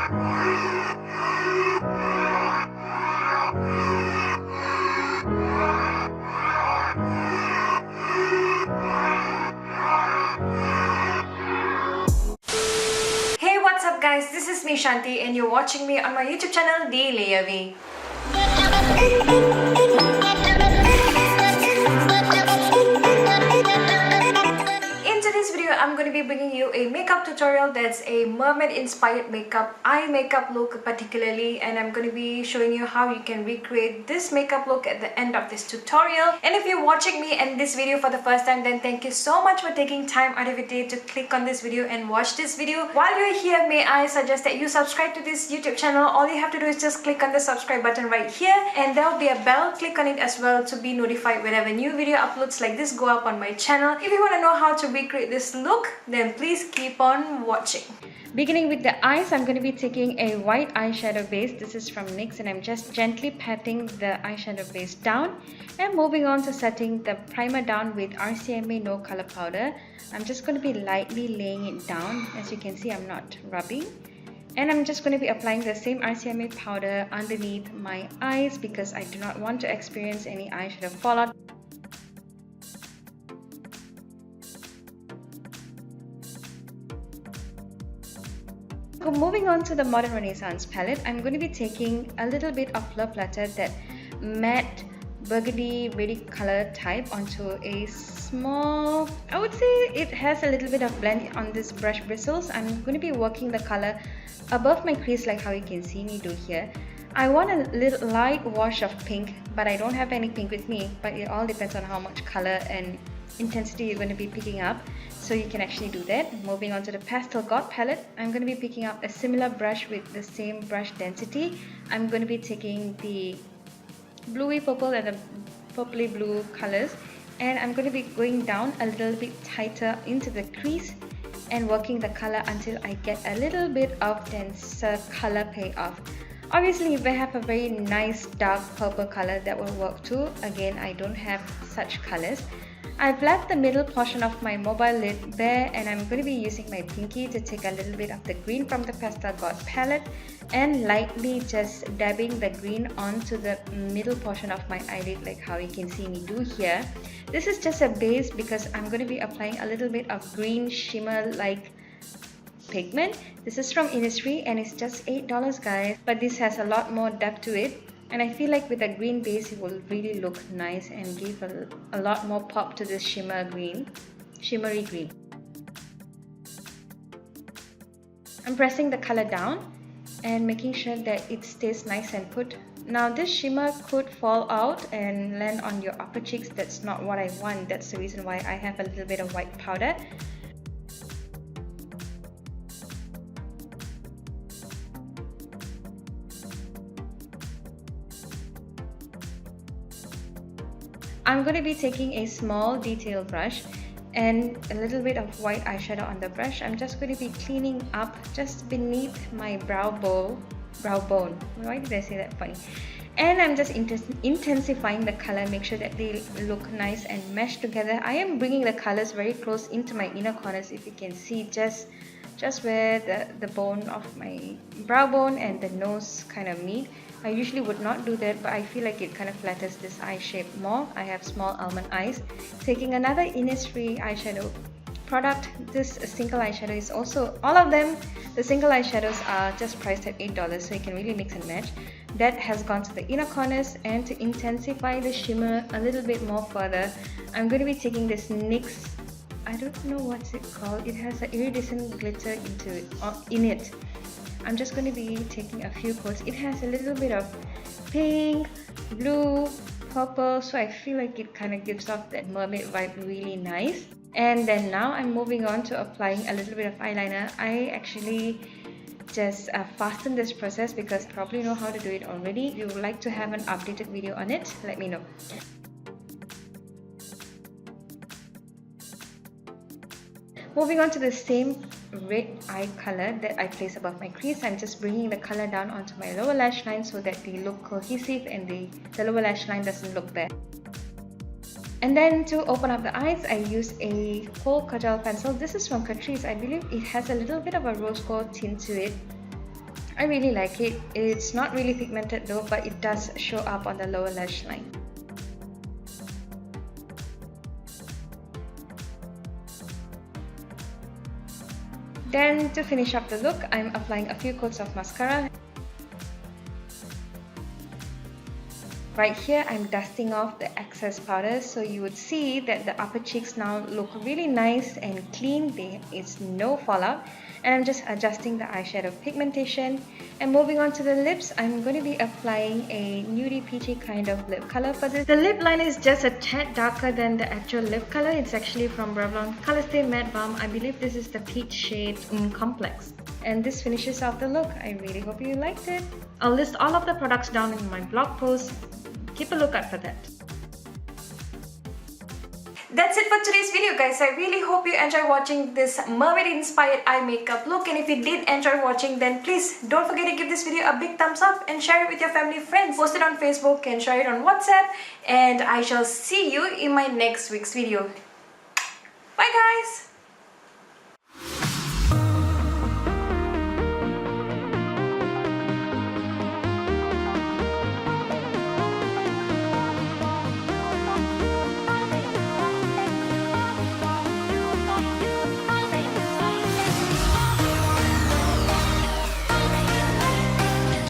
Hey, what's up guys, this is me Shanti and you're watching me on my YouTube channel The Layer Way. In today's video, I'm going to be bringing you a makeup tutorial that's a mermaid inspired makeup, eye makeup look particularly, and I'm going to be showing you how you can recreate this makeup look at the end of this tutorial. And if you're watching me and this video for the first time, then thank you so much for taking time out of your day to click on this video and watch this video. While you're here, may I suggest that you subscribe to this YouTube channel. All you have to do is just click on the subscribe button right here, and there will be a bell. Click on it as well to be notified whenever new video uploads like this go up on my channel. If you want to know how to recreate this look, then please keep on watching. Beginning with the eyes, I'm going to be taking a white eyeshadow base. This is from NYX, and I'm just gently patting the eyeshadow base down and moving on to setting the primer down with RCMA No Color Powder. I'm just going to be lightly laying it down. As you can see, I'm not rubbing. And I'm just going to be applying the same RCMA powder underneath my eyes because I do not want to experience any eyeshadow fallout. Moving on to the Modern Renaissance palette, I'm going to be taking a little bit of Love Letter, that matte burgundy ready color type, onto a small, I would say it has a little bit of blend on this brush bristles. I'm going to be working the color above my crease like how you can see me do here. I want a little light wash of pink, but I don't have any pink with me, but it all depends on how much color and intensity you're going to be picking up, so you can actually do that. Moving on to the Pastel God palette, I'm going to be picking up a similar brush with the same brush density. I'm going to be taking the bluey purple and the purpley blue colors, and I'm going to be going down a little bit tighter into the crease and working the color until I get a little bit of denser color payoff. Obviously, if I have a very nice dark purple color, that will work too. Again, I don't have such colors. I've left the middle portion of my mobile lid bare, and I'm going to be using my pinky to take a little bit of the green from the Pastel God palette and lightly just dabbing the green onto the middle portion of my eyelid like how you can see me do here. This is just a base because I'm going to be applying a little bit of green shimmer like pigment. This is from Innisfree and it's just $8 guys, but this has a lot more depth to it. And I feel like with a green base, it will really look nice and give a lot more pop to this shimmery green. I'm pressing the color down and making sure that it stays nice and put. Now this shimmer could fall out and land on your upper cheeks. That's not what I want. That's the reason why I have a little bit of white powder. I'm going to be taking a small detail brush and a little bit of white eyeshadow on the brush. I'm just going to be cleaning up just beneath my brow bone. Why did I say that funny? And I'm just intensifying the color, make sure that they look nice and meshed together. I am bringing the colors very close into my inner corners, if you can see, just where the bone of my brow bone and the nose kind of meet. I usually would not do that, but I feel like it kind of flatters this eye shape more. I have small almond eyes. Taking another Innisfree eyeshadow product. This single eyeshadow is also, all of them, the single eyeshadows are just priced at $8, so you can really mix and match. That has gone to the inner corners, and to intensify the shimmer a little bit more further, I'm going to be taking this NYX, I don't know what's it called, it has an iridescent glitter in it. I'm just going to be taking a few coats. It has a little bit of pink, blue, purple, so I feel like it kind of gives off that mermaid vibe really nice. And then now I'm moving on to applying a little bit of eyeliner. I actually just fasten this process because I probably know how to do it already. If you would like to have an updated video on it, let me know. Moving on to the same red eye color that I place above my crease, I'm just bringing the color down onto my lower lash line so that they look cohesive and the lower lash line doesn't look bare. And then to open up the eyes, I use a whole kajal pencil. This is from Catrice. I believe it has a little bit of a rose gold tint to it. I really like it. It's not really pigmented though, but it does show up on the lower lash line. Then to finish up the look, I'm applying a few coats of mascara. Right here, I'm dusting off the excess powder, so you would see that the upper cheeks now look really nice and clean. There is no fallout. And I'm just adjusting the eyeshadow pigmentation. And moving on to the lips, I'm going to be applying a nudie peachy kind of lip color for this. The lip line is just a tad darker than the actual lip color. It's actually from Revlon Color Stay Matte Balm. I believe this is the peach shade Complex. And this finishes off the look. I really hope you liked it. I'll list all of the products down in my blog post. Keep a lookout for that. That's it for today's video, guys. I really hope you enjoyed watching this mermaid inspired eye makeup look, and if you did enjoy watching, then please don't forget to give this video a big thumbs up and share it with your family, friends. Post it on Facebook and share it on WhatsApp, and I shall see you in my next week's video. Bye guys.